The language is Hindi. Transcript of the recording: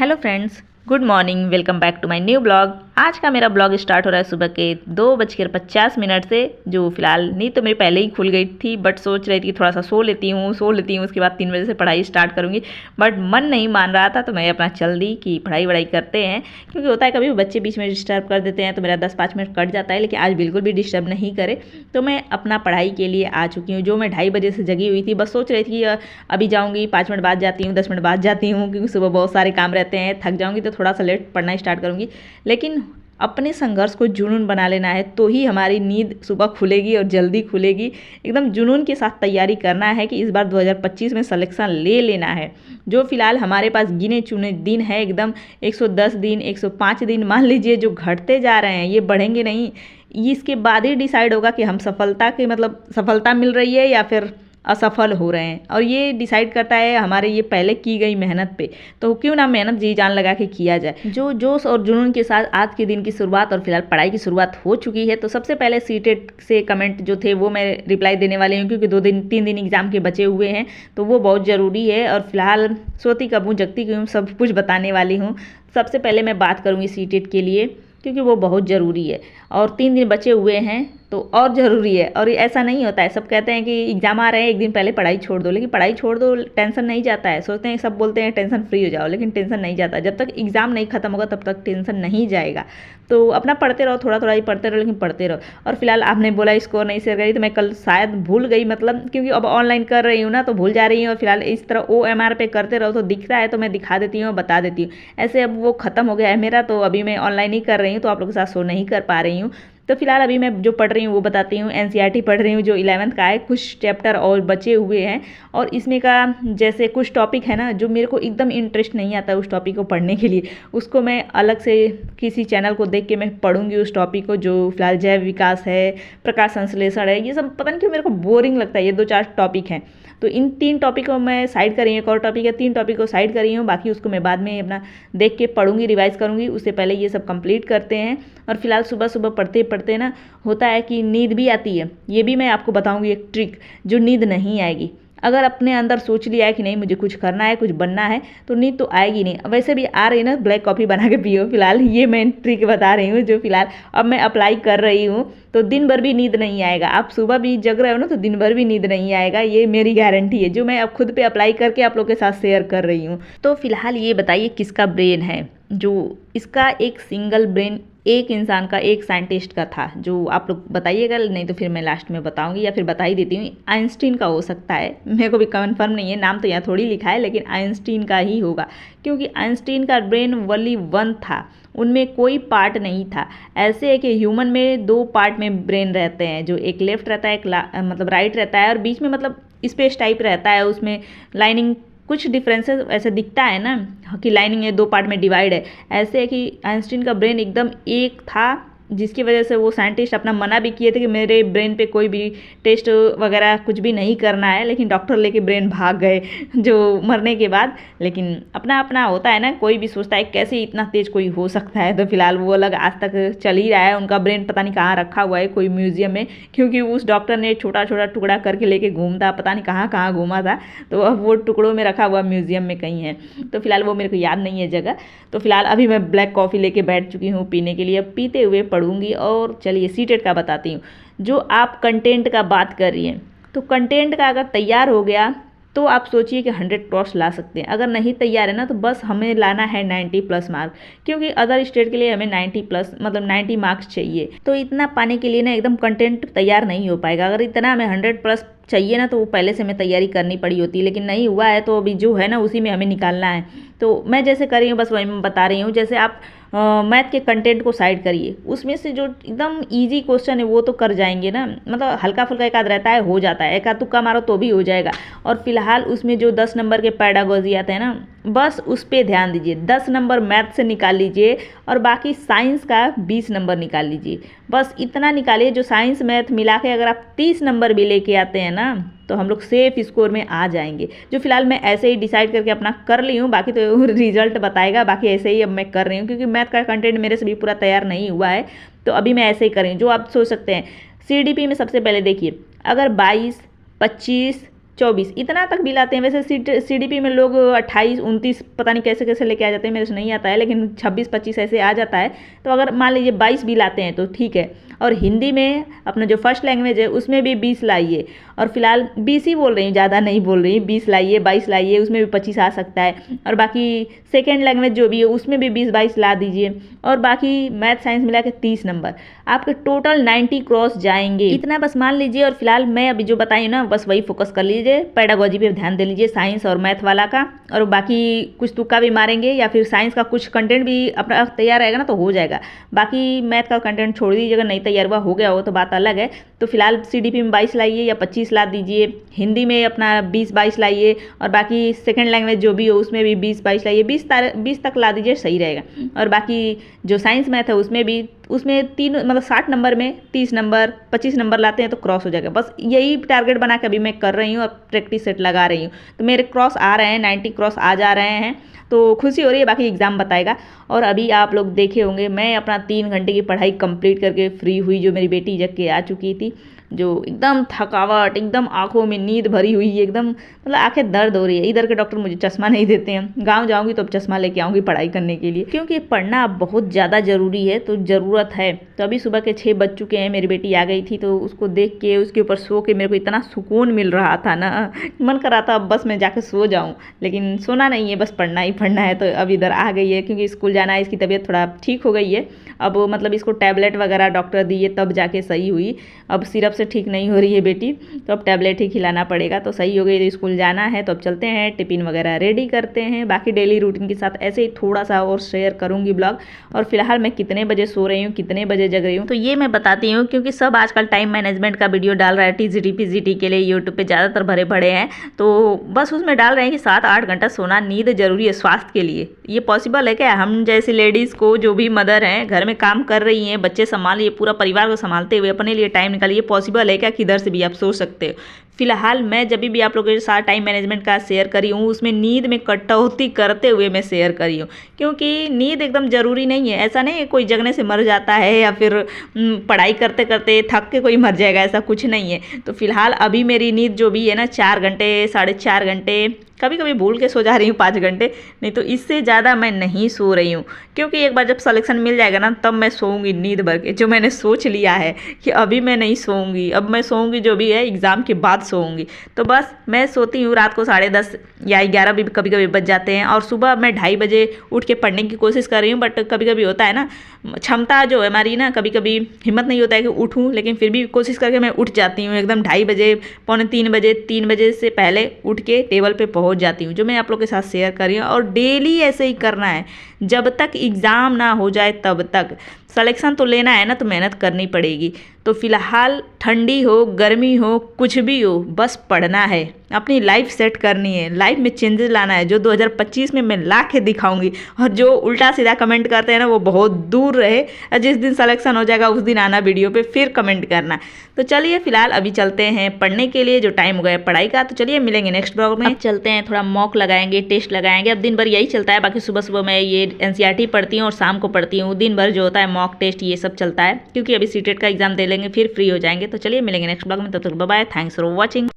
Hello friends, good morning. Welcome back to my new blog. आज का मेरा ब्लॉग स्टार्ट हो रहा है सुबह के 2:50 से। जो फिलहाल नींद तो मेरी पहले ही खुल गई थी, बट सोच रही थी थोड़ा सा सो लेती हूँ उसके बाद 3 बजे से पढ़ाई स्टार्ट करूँगी। बट मन नहीं मान रहा था, तो मैं अपना चल दी कि पढ़ाई करते हैं, क्योंकि होता है कभी बच्चे बीच में डिस्टर्ब कर देते हैं तो मेरा 10-5 मिनट कट जाता है। लेकिन आज बिल्कुल भी डिस्टर्ब नहीं करे, तो मैं अपना पढ़ाई के लिए आ चुकी हूँ। जो मैं 2:30 बजे से जगी हुई थी, बस सोच रही थी कि अभी जाऊँगी, 5 मिनट बाद जाती हूँ, 10 मिनट बाद जाती हूँ, क्योंकि सुबह बहुत सारे काम रहते हैं, थक जाऊँगी तो थोड़ा सा लेट पढ़ना स्टार्ट करूँगी। लेकिन अपने संघर्ष को जुनून बना लेना है, तो ही हमारी नींद सुबह खुलेगी और जल्दी खुलेगी। एकदम जुनून के साथ तैयारी करना है कि इस बार 2025 में सिलेक्शन ले लेना है। जो फिलहाल हमारे पास गिने चुने दिन है, एकदम 110 दिन, 105 दिन मान लीजिए, जो घटते जा रहे हैं, ये बढ़ेंगे नहीं। इसके बाद ही डिसाइड होगा कि हम सफलता मिल रही है या फिर असफल हो रहे हैं। और ये डिसाइड करता है हमारे ये पहले की गई मेहनत पे। तो क्यों ना मेहनत जी जान लगा के किया जाए। जो जोश और जुनून के साथ आज के दिन की शुरुआत और फिलहाल पढ़ाई की शुरुआत हो चुकी है। तो सबसे पहले सीटेट से कमेंट जो थे वो मैं रिप्लाई देने वाली हूँ, क्योंकि 2-3 दिन एग्जाम के बचे हुए हैं, तो वो बहुत ज़रूरी है। और फिलहाल सोती कब हूँ जगती क्यों, सब कुछ बताने वाली हूँ। सबसे पहले मैं बात करूँगी सीटेट के लिए, क्योंकि वो बहुत ज़रूरी है और 3 दिन बचे हुए हैं तो और ज़रूरी है। और ऐसा नहीं होता है, सब कहते हैं कि एग्ज़ाम आ रहे हैं, एक दिन पहले पढ़ाई छोड़ दो। लेकिन पढ़ाई छोड़ दो, टेंशन नहीं जाता है। सोचते हैं, सब बोलते हैं टेंशन फ्री हो जाओ, लेकिन टेंशन नहीं जाता। जब तक एग्ज़ाम नहीं खत्म होगा तब तक टेंशन नहीं जाएगा। तो अपना पढ़ते रहो, थोड़ा थोड़ा ही पढ़ते रहो, लेकिन पढ़ते रहो। और फिलहाल आपने बोला स्कोर नहीं शेयर करी, तो मैं कल शायद भूल गई, क्योंकि अब ऑनलाइन कर रही हूँ ना, तो भूल जा रही हूँ। और फिलहाल इस तरह OMR पे करते रहो, तो दिखता है तो मैं दिखा देती हूँ, बता देती हूँ। ऐसे अब वो ख़त्म हो गया है मेरा, तो अभी मैं ऑनलाइन ही कर रही हूँ, तो आप लोगों के साथ शो नहीं कर पा रही हूँ। तो फिलहाल अभी मैं जो पढ़ रही हूँ वो बताती हूँ। NCERT पढ़ रही हूँ, जो 11th का है। कुछ चैप्टर और बचे हुए हैं, और इसमें का जैसे कुछ टॉपिक है ना, जो मेरे को एकदम इंटरेस्ट नहीं आता उस टॉपिक को पढ़ने के लिए, उसको मैं अलग से किसी चैनल को देख के मैं पढ़ूंगी उस टॉपिक को। जो फिलहाल जैव विकास है, प्रकाश संश्लेषण है, ये सब पता नहीं क्यों मेरे को बोरिंग लगता है। ये 2-4 टॉपिक हैं, तो इन 3 टॉपिक को मैं साइड करी हूँ। एक और टॉपिक है, 3 टॉपिक को साइड करी हूँ, बाकी उसको मैं बाद में अपना देख के पढ़ूंगी, रिवाइज करूंगी। उससे पहले ये सब कंप्लीट करते हैं। और फिलहाल सुबह सुबह पढ़ते पढ़ते ना होता है कि नींद भी आती है। ये भी मैं आपको बताऊंगी एक ट्रिक, जो नींद नहीं आएगी। अगर अपने अंदर सोच लिया है कि नहीं मुझे कुछ करना है, कुछ बनना है, तो नींद तो आएगी नहीं। वैसे भी आ रही ना, ब्लैक कॉफ़ी बना के पियो। फिलहाल ये मैं ट्रिक बता रही हूँ, जो फिलहाल अब मैं अप्लाई कर रही हूँ। तो दिन भर भी नींद नहीं आएगा। आप सुबह भी जग रहे हो ना, तो दिन भर भी नींद नहीं आएगा। ये मेरी गारंटी है, जो मैं अब खुद पे अप्लाई करके आप लोगों के साथ शेयर कर रही हूँ। तो फिलहाल ये बताइए किसका ब्रेन है, जो इसका एक सिंगल ब्रेन एक इंसान का, एक साइंटिस्ट का था, जो आप लोग बताइएगा। नहीं तो फिर मैं लास्ट में बताऊंगी, या फिर बता ही देती हूँ। आइंस्टीन का हो सकता है, मेरे को भी कंफर्म नहीं है, नाम तो यहाँ थोड़ी लिखा है, लेकिन आइंस्टीन का ही होगा। क्योंकि आइंस्टीन का ब्रेन ओनली 1 था, उनमें कोई पार्ट नहीं था। ऐसे है कि ह्यूमन में 2 पार्ट में ब्रेन रहते हैं, जो एक लेफ्ट रहता है, एक राइट रहता है, और बीच में स्पेस टाइप रहता है, उसमें लाइनिंग। कुछ डिफरेंसेस ऐसे दिखता है ना कि लाइनिंग है, 2 पार्ट में डिवाइड है। ऐसे है कि आइंस्टीन का ब्रेन एकदम एक था, जिसकी वजह से वो साइंटिस्ट अपना मना भी किए थे कि मेरे ब्रेन पे कोई भी टेस्ट वगैरह कुछ भी नहीं करना है। लेकिन डॉक्टर लेके ब्रेन भाग गए जो मरने के बाद। लेकिन अपना अपना होता है ना, कोई भी सोचता है कैसे इतना तेज़ कोई हो सकता है। तो फिलहाल वो अलग आज तक चल ही रहा है। उनका ब्रेन पता नहीं कहाँ रखा हुआ है, कोई म्यूजियम में, क्योंकि उस डॉक्टर ने छोटा छोटा टुकड़ा करके लेके घूमता, पता नहीं कहाँ कहाँ घूमा था। तो अब वो टुकड़ों में रखा हुआ म्यूजियम में कहीं है। तो फिलहाल वो मेरे को याद नहीं है जगह। तो फिलहाल अभी मैं ब्लैक कॉफ़ी लेके बैठ चुकी हूँ पीने के लिए। अब पीते हुए पढ़ूंगी। और चलिए सीटेट का बताती हूँ। जो आप कंटेंट का बात कर रही हैं, तो कंटेंट का अगर तैयार हो गया तो आप सोचिए कि 100+ ला सकते हैं। अगर नहीं तैयार है ना, तो बस हमें लाना है 90+ मार्क, क्योंकि अदर स्टेट के लिए हमें 90 मार्क्स चाहिए। तो इतना पाने के लिए ना एकदम कंटेंट तैयार नहीं हो पाएगा। अगर इतना हमें 100+ चाहिए ना, तो वो पहले से हमें तैयारी करनी पड़ी होती, लेकिन नहीं हुआ है, तो अभी जो है ना उसी में हमें निकालना है। तो मैं जैसे कर रही हूँ, बस वही मैं बता रही हूँ। जैसे आप मैथ के कंटेंट को साइड करिए, उसमें से जो एकदम इजी क्वेश्चन है वो तो कर जाएंगे ना। हल्का फुल्का एक आध रहता है, हो जाता है, एक आध तुक्का मारो तो भी हो जाएगा। और फिलहाल उसमें जो 10 नंबर के पैडागोजी आते हैं ना, बस उस पर ध्यान दीजिए। 10 नंबर मैथ से निकाल लीजिए, और बाकी साइंस का 20 नंबर निकाल लीजिए। बस इतना निकालिए। जो साइंस मैथ मिला के अगर आप 30 नंबर भी लेके आते हैं ना, तो हम लोग सेफ स्कोर में आ जाएंगे। जो फिलहाल मैं ऐसे ही डिसाइड करके अपना कर ली हूँ, बाकी तो रिजल्ट बताएगा। बाकी ऐसे ही अब मैं कर रही हूँ, क्योंकि मैथ का कंटेंट मेरे से भी पूरा तैयार नहीं हुआ है। तो अभी मैं ऐसे ही कर रही हूँ। जो आप सोच सकते हैं, CDP में सबसे पहले देखिए, अगर 22, 25, 24 इतना तक बिल आते हैं। वैसे CDP में लोग 28 29 पता नहीं कैसे कैसे लेके आ जाते हैं, मेरे से नहीं आता है, लेकिन 26 25 ऐसे आ जाता है। तो अगर मान लीजिए 22 बिल आते हैं तो ठीक है। और हिंदी में अपना जो फर्स्ट लैंग्वेज है उसमें भी 20 लाइए, और फिलहाल 20 ही बोल रही हूँ, ज़्यादा नहीं बोल रही, 20 लाइए, 22 लाइए, उसमें भी 25 आ सकता है। और बाकी सेकेंड लैंग्वेज जो भी है उसमें भी 20 22 ला दीजिए। और बाकी मैथ साइंस मिला के 30 नंबर, आपके टोटल 90 क्रॉस जाएंगे। इतना बस मान लीजिए। और फिलहाल मैं अभी जो बताई ना बस वही फोकस कर लीजिए, पेडागोजी पे ध्यान दे लीजिए, साइंस और मैथ वाला का। और बाकी कुछ तुक्का भी मारेंगे, या फिर साइंस का कुछ कंटेंट भी अपना तैयार रहेगा ना तो हो जाएगा। बाकी मैथ का कंटेंट छोड़ दीजिएगा, नहीं तैयार हुआ हो गया हो तो बात अलग है। तो फिलहाल CDP में 22 लाइए या 25 ला दीजिए, हिंदी में अपना 20 22 लाइए, और बाकी सेकेंड लैंग्वेज जो भी हो उसमें भी 20 22 लाइए, 20 तक ला दीजिए, सही रहेगा। और बाकी जो साइंस मैथ है उसमें 3 मतलब 60 नंबर में 30 नंबर 25 नंबर लाते हैं तो क्रॉस हो जाएगा। बस यही टारगेट बना के अभी मैं कर रही हूँ, अब प्रैक्टिस सेट लगा रही हूँ। तो मेरे क्रॉस आ रहे हैं, 90 क्रॉस आ जा रहे हैं, तो खुशी हो रही है। बाकी एग्ज़ाम बताएगा। और अभी आप लोग देखे होंगे मैं अपना 3 घंटे की पढ़ाई कंप्लीट करके फ्री हुई। जो मेरी बेटी जग के आ चुकी थी, जो एकदम थकावट, एकदम आंखों में नींद भरी हुई है, एकदम मतलब आंखें दर्द हो रही है। इधर के डॉक्टर मुझे चश्मा नहीं देते हैं, गांव जाऊंगी तो अब चश्मा लेके आऊँगी पढ़ाई करने के लिए, क्योंकि पढ़ना बहुत ज़्यादा ज़रूरी है, तो ज़रूरत है। तो अभी सुबह के 6 बज चुके हैं, मेरी बेटी आ गई थी, तो उसको देख के उसके ऊपर सो के मेरे को इतना सुकून मिल रहा था ना, मन कर रहा था अब बस मैं जाके सो जाऊँ, लेकिन सोना नहीं है, बस पढ़ना ही पढ़ना है। तो अब इधर आ गई है क्योंकि स्कूल जाना है। इसकी तबीयत थोड़ा ठीक हो गई है, अब मतलब इसको टैबलेट वगैरह डॉक्टर दिए तब जाके सही हुई। अब सिरप से ठीक नहीं हो रही है बेटी, तो अब टैबलेट ही खिलाना पड़ेगा। तो सही हो गई, तो स्कूल जाना है। तो अब चलते हैं, टिफ़िन वगैरह रेडी करते हैं। बाकी डेली रूटीन के साथ ऐसे ही थोड़ा सा और शेयर करूँगी ब्लॉग। और फिलहाल मैं कितने बजे सो रही हूँ, कितने बजे जग रही हूँ, तो ये मैं बताती हूँ, क्योंकि सब आजकल टाइम मैनेजमेंट का वीडियो डाल रहा है। TGT PGT के लिए यूट्यूब पर ज़्यादातर भरे पड़े हैं, तो बस उसमें डाल रहे हैं कि 7-8 घंटा सोना नींद जरूरी है स्वास्थ्य के लिए। ये पॉसिबल है क्या? हम जैसी लेडीज़ को, जो भी मदर हैं, घर में काम कर रही हैं, बच्चे संभालिए, पूरा परिवार को संभालते हुए अपने लिए टाइम निकालिए, पॉसिबल है क्या कि इधर से भी आप सोच सकते हो? फिलहाल मैं जब भी आप लोगों के साथ टाइम मैनेजमेंट का शेयर करी हूँ, उसमें नींद में कटौती करते हुए मैं शेयर करी हूँ, क्योंकि नींद एकदम ज़रूरी नहीं है। ऐसा नहीं है कोई जगने से मर जाता है, या फिर पढ़ाई करते करते थक के कोई मर जाएगा, ऐसा कुछ नहीं है। तो फिलहाल अभी मेरी नींद जो भी है ना, 4 घंटे 4.5 घंटे, कभी कभी भूल के सो जा रही हूँ 5 घंटे, नहीं तो इससे ज़्यादा मैं नहीं सो रही हूँ। क्योंकि एक बार जब सिलेक्शन मिल जाएगा ना, तब मैं सोऊंगी नींद भर के। जो मैंने सोच लिया है कि अभी मैं नहीं सोऊंगी, अब मैं सोऊंगी जो भी है एग्ज़ाम के बाद सोऊंगी। तो बस मैं सोती हूँ रात को 10:30 या 11 भी कभी कभी बज जाते हैं, और सुबह मैं 2:30 बजे उठ के पढ़ने की कोशिश कर रही हूँ। बट कभी कभी होता है ना, क्षमता जो है हमारी ना, कभी कभी हिम्मत नहीं होता है कि उठूँ, लेकिन फिर भी कोशिश करके मैं उठ जाती हूँ एकदम 2:30 बजे, 2:45 बजे, 3 बजे से पहले उठ के टेबल पे पहुँच जाती हूँ, जो मैं आप लोग के साथ शेयर कर रही हूँ। और डेली ऐसे ही करना है, जब तक एग्ज़ाम ना हो जाए तब तक। सिलेक्शन तो लेना है ना, तो मेहनत करनी पड़ेगी। तो फिलहाल ठंडी हो गर्मी हो कुछ भी हो, बस पढ़ना है, अपनी लाइफ सेट करनी है, लाइफ में चेंजेस लाना है, जो 2025 में मैं ला के दिखाऊंगी। और जो उल्टा सीधा कमेंट करते हैं ना, वो बहुत दूर रहे। और जिस दिन सिलेक्शन हो जाएगा उस दिन आना वीडियो पे, फिर कमेंट करना। तो चलिए फिलहाल अभी चलते हैं पढ़ने के लिए, जो टाइम हो गया पढ़ाई का। तो चलिए मिलेंगे नेक्स्ट ब्लॉग में। अब चलते हैं, थोड़ा मॉक लगाएंगे, टेस्ट लगाएंगे। अब दिन भर यही चलता है। बाकी सुबह सुबह मैं ये NCERT पढ़ती हूँ और शाम को पढ़ती हूँ। दिन भर जो होता है मॉक टेस्ट ये सब चलता है, क्योंकि अभी CTET का एग्जाम दे लेंगे, फिर फ्री हो जाएंगे। तो चलिए मिलेंगे नेक्स्ट ब्लॉग में, तब तक bye bye, thanks for watching.